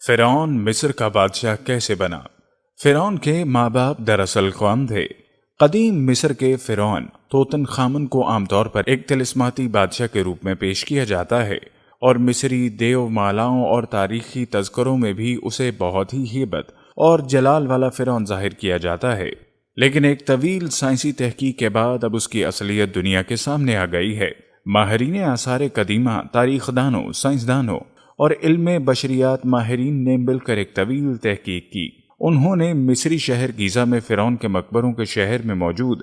فرعون مصر کا بادشاہ کیسے بنا؟ فرعون کے ماں باپ دراصل کون تھے؟ قدیم مصر کے فرعون توتن خامن کو عام طور پر ایک طلسماتی بادشاہ کے روپ میں پیش کیا جاتا ہے، اور مصری دیو مالاؤں اور تاریخی تذکروں میں بھی اسے بہت ہی ہیبت اور جلال والا فرعون ظاہر کیا جاتا ہے۔ لیکن ایک طویل سائنسی تحقیق کے بعد اب اس کی اصلیت دنیا کے سامنے آ گئی ہے۔ ماہرین آثار قدیمہ، تاریخ دانوں، سائنسدانوں اور علم بشریات ماہرین نے مل کر ایک طویل تحقیق کی۔ انہوں نے مصری شہر گیزا میں فرعون کے مقبروں کے شہر میں موجود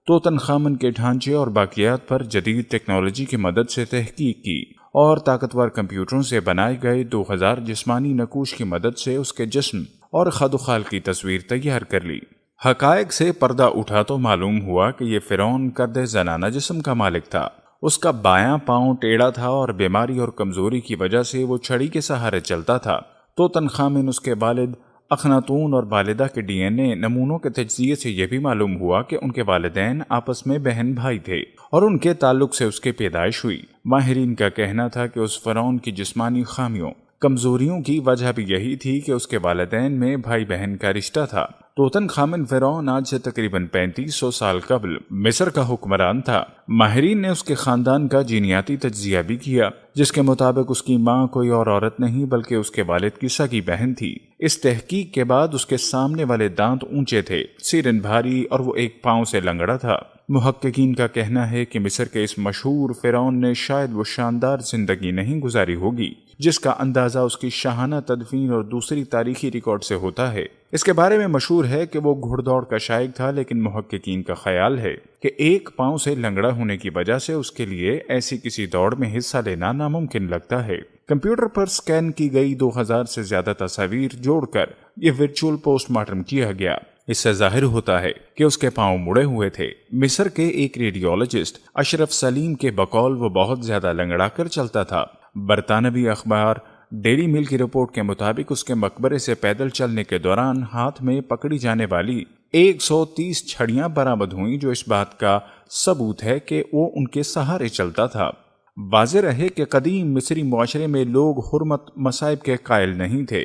توتن خامن کے ڈھانچے اور باقیات پر جدید ٹیکنالوجی کی مدد سے تحقیق کی، اور طاقتور کمپیوٹروں سے بنائے گئے 2000 جسمانی نقوش کی مدد سے اس کے جسم اور خد و خال کی تصویر تیار کر لی۔ حقائق سے پردہ اٹھا تو معلوم ہوا کہ یہ فرعون کرد زنانہ جسم کا مالک تھا۔ اس کا بایاں پاؤں ٹیڑھا تھا اور بیماری اور کمزوری کی وجہ سے وہ چھڑی کے سہارے چلتا تھا۔ توتن خامن، اس کے والد اخناتون اور والدہ کے ڈی این اے نمونوں کے تجزیے سے یہ بھی معلوم ہوا کہ ان کے والدین آپس میں بہن بھائی تھے اور ان کے تعلق سے اس کی پیدائش ہوئی۔ ماہرین کا کہنا تھا کہ اس فرعون کی جسمانی خامیوں، کمزوریوں کی وجہ بھی یہی تھی کہ اس کے والدین میں بھائی بہن کا رشتہ تھا۔ توتن خامن فرعون آج سے تقریباً 3500 سال قبل مصر کا حکمران تھا۔ ماہرین نے اس کے خاندان کا جینیاتی تجزیہ بھی کیا، جس کے مطابق اس کی ماں کوئی اور عورت نہیں بلکہ اس کے والد کی سگی بہن تھی۔ اس تحقیق کے بعد اس کے سامنے والے دانت اونچے تھے، سیرن بھاری، اور وہ ایک پاؤں سے لنگڑا تھا۔ محققین کا کہنا ہے کہ مصر کے اس مشہور فرعون نے شاید وہ شاندار زندگی نہیں گزاری ہوگی جس کا اندازہ اس کی شاہانہ تدفین اور دوسری تاریخی ریکارڈ سے ہوتا ہے۔ اس کے بارے میں مشہور ہے کہ وہ گھڑ دوڑ کا شائق تھا، لیکن محققین کا خیال ہے کہ ایک پاؤں سے لنگڑا ہونے کی وجہ سے اس کے لیے ایسی کسی دوڑ میں حصہ لینا ناممکن لگتا ہے۔ کمپیوٹر پر سکین کی گئی 2000 سے زیادہ تصاویر جوڑ کر یہ ورچوئل پوسٹ مارٹم کیا گیا۔ اس سے ظاہر ہوتا ہے کہ اس کے پاؤں مڑے ہوئے تھے۔ مصر کے ایک ریڈیولوجسٹ اشرف سلیم کے بقول وہ بہت زیادہ لنگڑا کر چلتا تھا۔ برطانوی اخبار ڈیلی میل کی رپورٹ کے مطابق اس کے مقبرے سے پیدل چلنے کے دوران ہاتھ میں پکڑی جانے والی 130 چھڑیاں برآمد ہوئیں، جو اس بات کا ثبوت ہے کہ وہ ان کے سہارے چلتا تھا۔ واضح رہے کہ قدیم مصری معاشرے میں لوگ حرمت مصائب کے قائل نہیں تھے،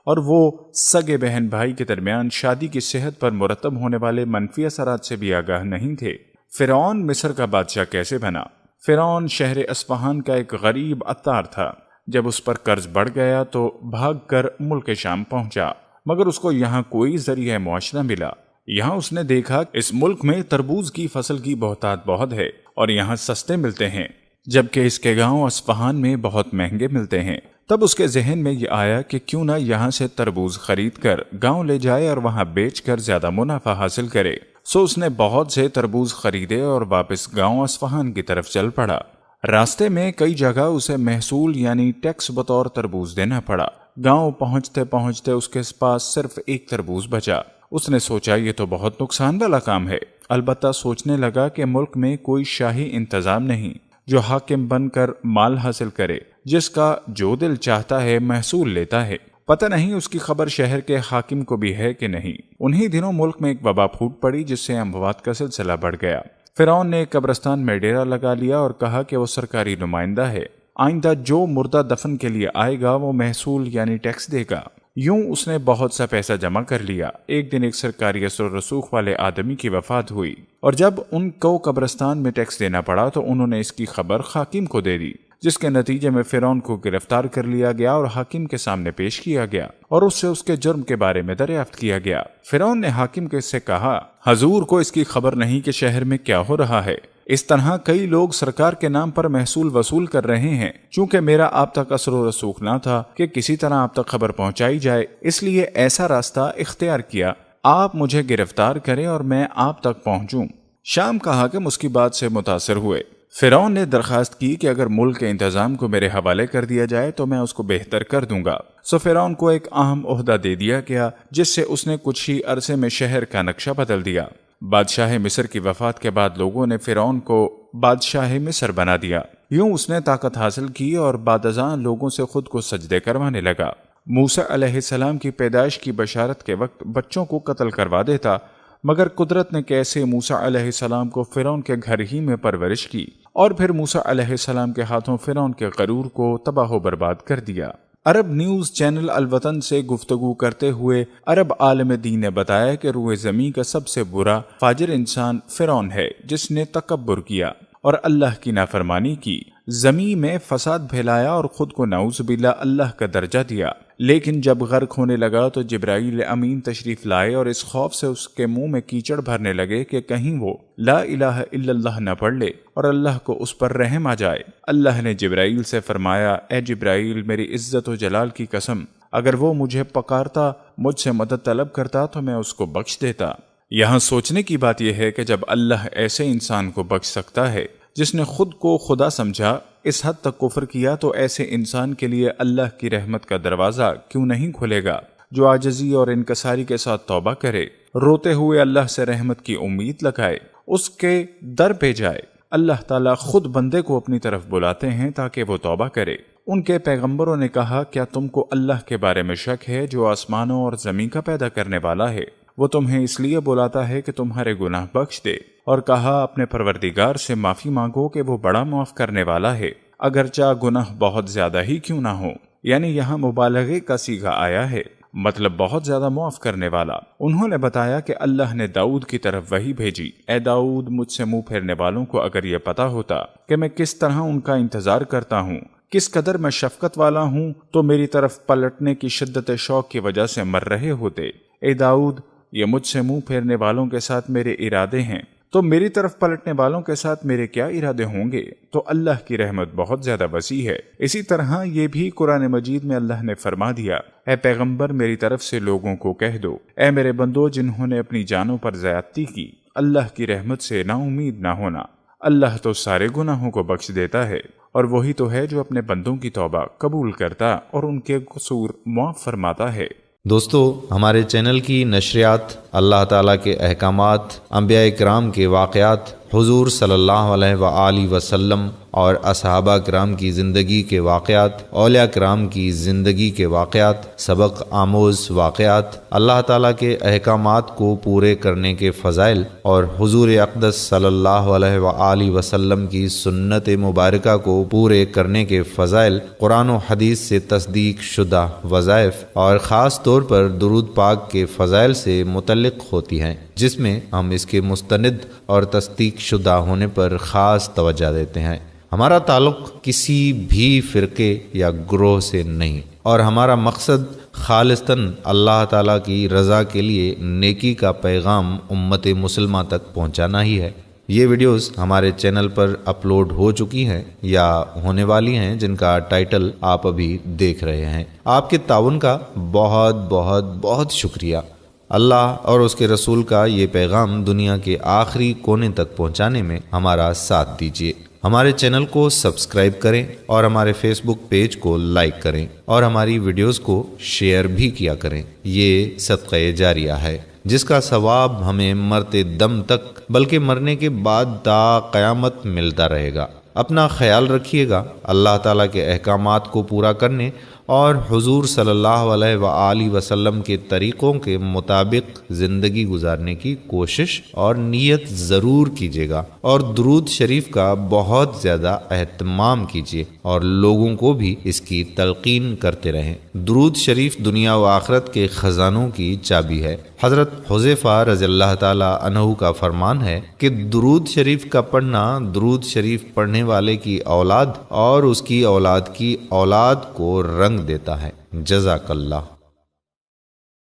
اور وہ سگے بہن بھائی کے درمیان شادی کی صحت پر مرتب ہونے والے منفی اثرات سے بھی آگاہ نہیں تھے۔ فرعون مصر کا بادشاہ کیسے بنا؟ فرعون شہر اصفہان کا ایک غریب عطار تھا۔ جب اس پر قرض بڑھ گیا تو بھاگ کر ملک شام پہنچا، مگر اس کو یہاں کوئی ذریعہ معاش نہ ملا۔ یہاں اس نے دیکھا کہ اس ملک میں تربوز کی فصل کی بہتات بہت ہے اور یہاں سستے ملتے ہیں، جبکہ اس کے گاؤں اصفہان میں بہت مہنگے ملتے ہیں۔ تب اس کے ذہن میں یہ آیا کہ کیوں نہ یہاں سے تربوز خرید کر گاؤں لے جائے اور وہاں بیچ کر زیادہ منافع حاصل کرے۔ سو اس نے بہت سے تربوز خریدے اور واپس گاؤں اصفہان کی طرف چل پڑا۔ راستے میں کئی جگہ اسے محصول یعنی ٹیکس بطور تربوز دینا پڑا۔ گاؤں پہنچتے پہنچتے اس کے پاس صرف ایک تربوز بچا۔ اس نے سوچا یہ تو بہت نقصان والا کام ہے، البتہ سوچنے لگا کہ ملک میں کوئی شاہی انتظام نہیں جو حاکم بن کر مال حاصل کرے، جس کا جو دل چاہتا ہے محصول لیتا ہے۔ پتہ نہیں اس کی خبر شہر کے حاکم کو بھی ہے کہ نہیں۔ انہی دنوں ملک میں ایک وبا پھوٹ پڑی جس سے اموات کا سلسلہ بڑھ گیا۔ فرعون نے قبرستان میں ڈیرا لگا لیا اور کہا کہ وہ سرکاری نمائندہ ہے، آئندہ جو مردہ دفن کے لیے آئے گا وہ محصول یعنی ٹیکس دے گا۔ یوں اس نے بہت سا پیسہ جمع کر لیا۔ ایک دن ایک سرکاری اثر و رسوخ والے آدمی کی وفات ہوئی، اور جب ان کو قبرستان میں ٹیکس دینا پڑا تو انہوں نے اس کی خبر حاکم کو دے دی، جس کے نتیجے میں فرعون کو گرفتار کر لیا گیا اور حاکم کے سامنے پیش کیا گیا اور اس سے اس کے جرم کے بارے میں دریافت کیا گیا۔ فرعون نے حاکم سے کہا، حضور کو اس کی خبر نہیں کہ شہر میں کیا ہو رہا ہے۔ اس طرح کئی لوگ سرکار کے نام پر محصول وصول کر رہے ہیں۔ چونکہ میرا آپ تک اثر و رسوخ نہ تھا کہ کسی طرح آپ تک خبر پہنچائی جائے، اس لیے ایسا راستہ اختیار کیا، آپ مجھے گرفتار کریں اور میں آپ تک پہنچوں۔ شام کا حاکم اس کی بات سے متاثر ہوئے۔ فرعون نے درخواست کی کہ اگر ملک کے انتظام کو میرے حوالے کر دیا جائے تو میں اس کو بہتر کر دوں گا۔ سو فرعون کو ایک اہم عہدہ دے دیا گیا، جس سے اس نے کچھ ہی عرصے میں شہر کا نقشہ بدل دیا۔ بادشاہ مصر کی وفات کے بعد لوگوں نے فرعون کو بادشاہ مصر بنا دیا۔ یوں اس نے طاقت حاصل کی اور بعد ازاں لوگوں سے خود کو سجدے کروانے لگا۔ موسیٰ علیہ السلام کی پیدائش کی بشارت کے وقت بچوں کو قتل کروا دیتا، مگر قدرت نے کیسے موسیٰ علیہ السلام کو فرعون کے گھر ہی میں پرورش کی، اور پھر موسیٰ علیہ السلام کے ہاتھوں فرعون کے غرور کو تباہ و برباد کر دیا۔ عرب نیوز چینل الوطن سے گفتگو کرتے ہوئے عرب عالم دین نے بتایا کہ روئے زمین کا سب سے برا فاجر انسان فرعون ہے، جس نے تکبر کیا اور اللہ کی نافرمانی کی، زمین میں فساد پھیلایا اور خود کو نعوذ باللہ اللہ کا درجہ دیا۔ لیکن جب غرق ہونے لگا تو جبرائیل امین تشریف لائے اور اس خوف سے اس کے منہ میں کیچڑ بھرنے لگے کہ کہیں وہ لا الہ الا اللہ نہ پڑھ لے اور اللہ کو اس پر رحم آ جائے۔ اللہ نے جبرائیل سے فرمایا، اے جبرائیل، میری عزت و جلال کی قسم، اگر وہ مجھے پکارتا، مجھ سے مدد طلب کرتا تو میں اس کو بخش دیتا۔ یہاں سوچنے کی بات یہ ہے کہ جب اللہ ایسے انسان کو بخش سکتا ہے جس نے خود کو خدا سمجھا، اس حد تک کفر کیا، تو ایسے انسان کے لیے اللہ کی رحمت کا دروازہ کیوں نہیں کھلے گا، جو عاجزی اور انکساری کے ساتھ توبہ کرے، روتے ہوئے اللہ سے رحمت کی امید لگائے، اس کے در پہ جائے۔ اللہ تعالیٰ خود بندے کو اپنی طرف بلاتے ہیں تاکہ وہ توبہ کرے۔ ان کے پیغمبروں نے کہا، کیا تم کو اللہ کے بارے میں شک ہے جو آسمانوں اور زمین کا پیدا کرنے والا ہے؟ وہ تمہیں اس لیے بلاتا ہے کہ تمہارے گناہ بخش دے، اور کہا اپنے پروردگار سے معافی مانگو کہ وہ بڑا معاف کرنے والا ہے، اگرچہ گناہ بہت زیادہ ہی کیوں نہ ہو۔ یعنی یہاں مبالغے کا صیغہ آیا ہے، مطلب بہت زیادہ معاف کرنے والا۔ انہوں نے بتایا کہ اللہ نے داؤد کی طرف وحی بھیجی، اے داؤد، مجھ سے منہ پھیرنے والوں کو اگر یہ پتا ہوتا کہ میں کس طرح ان کا انتظار کرتا ہوں، کس قدر میں شفقت والا ہوں، تو میری طرف پلٹنے کی شدت شوق کی وجہ سے مر رہے ہوتے۔ اے داؤد، یہ مجھ سے منہ پھیرنے والوں کے ساتھ میرے ارادے ہیں، تو میری طرف پلٹنے والوں کے ساتھ میرے کیا ارادے ہوں گے؟ تو اللہ کی رحمت بہت زیادہ وسیع ہے۔ اسی طرح یہ بھی قرآن مجید میں اللہ نے فرما دیا، اے پیغمبر، میری طرف سے لوگوں کو کہہ دو، اے میرے بندو جنہوں نے اپنی جانوں پر زیادتی کی، اللہ کی رحمت سے نا امید نہ ہونا، اللہ تو سارے گناہوں کو بخش دیتا ہے، اور وہی تو ہے جو اپنے بندوں کی توبہ قبول کرتا اور ان کے قصور معاف فرماتا ہے۔ دوستو، ہمارے چینل کی نشریات اللہ تعالیٰ کے احکامات، انبیاء کرام کے واقعات، حضور صلی اللہ علیہ وآلہ وسلم اور اصحابہ کرام کی زندگی کے واقعات، اولیاء کرام کی زندگی کے واقعات، سبق آموز واقعات، اللہ تعالیٰ کے احکامات کو پورے کرنے کے فضائل اور حضور اقدس صلی اللہ علیہ وآلہ وسلم کی سنت مبارکہ کو پورے کرنے کے فضائل، قرآن و حدیث سے تصدیق شدہ وظائف اور خاص طور پر درود پاک کے فضائل سے متعلق ہوتی ہیں، جس میں ہم اس کے مستند اور تصدیق شدہ ہونے پر خاص توجہ دیتے ہیں۔ ہمارا تعلق کسی بھی فرقے یا گروہ سے نہیں، اور ہمارا مقصد خالصتاً اللہ تعالیٰ کی رضا کے لیے نیکی کا پیغام امت مسلمہ تک پہنچانا ہی ہے۔ یہ ویڈیوز ہمارے چینل پر اپلوڈ ہو چکی ہیں یا ہونے والی ہیں، جن کا ٹائٹل آپ ابھی دیکھ رہے ہیں۔ آپ کے تعاون کا بہت بہت بہت شکریہ۔ اللہ اور اس کے رسول کا یہ پیغام دنیا کے آخری کونے تک پہنچانے میں ہمارا ساتھ دیجیے۔ ہمارے چینل کو سبسکرائب کریں اور ہمارے فیس بک پیج کو لائک کریں اور ہماری ویڈیوز کو شیئر بھی کیا کریں۔ یہ صدقہ جاریہ ہے جس کا ثواب ہمیں مرتے دم تک بلکہ مرنے کے بعد تا قیامت ملتا رہے گا۔ اپنا خیال رکھیے گا، اللہ تعالیٰ کے احکامات کو پورا کرنے اور حضور صلی اللہ علیہ وآلہ وسلم کے طریقوں کے مطابق زندگی گزارنے کی کوشش اور نیت ضرور کیجیے گا، اور درود شریف کا بہت زیادہ اہتمام کیجیے اور لوگوں کو بھی اس کی تلقین کرتے رہیں۔ درود شریف دنیا و آخرت کے خزانوں کی چابی ہے۔ حضرت حذیفہ رضی اللہ تعالیٰ عنہ کا فرمان ہے کہ درود شریف کا پڑھنا درود شریف پڑھنے والے کی اولاد اور اس کی اولاد کی اولاد کو رنگ دیتا ہے۔ جزاک اللہ۔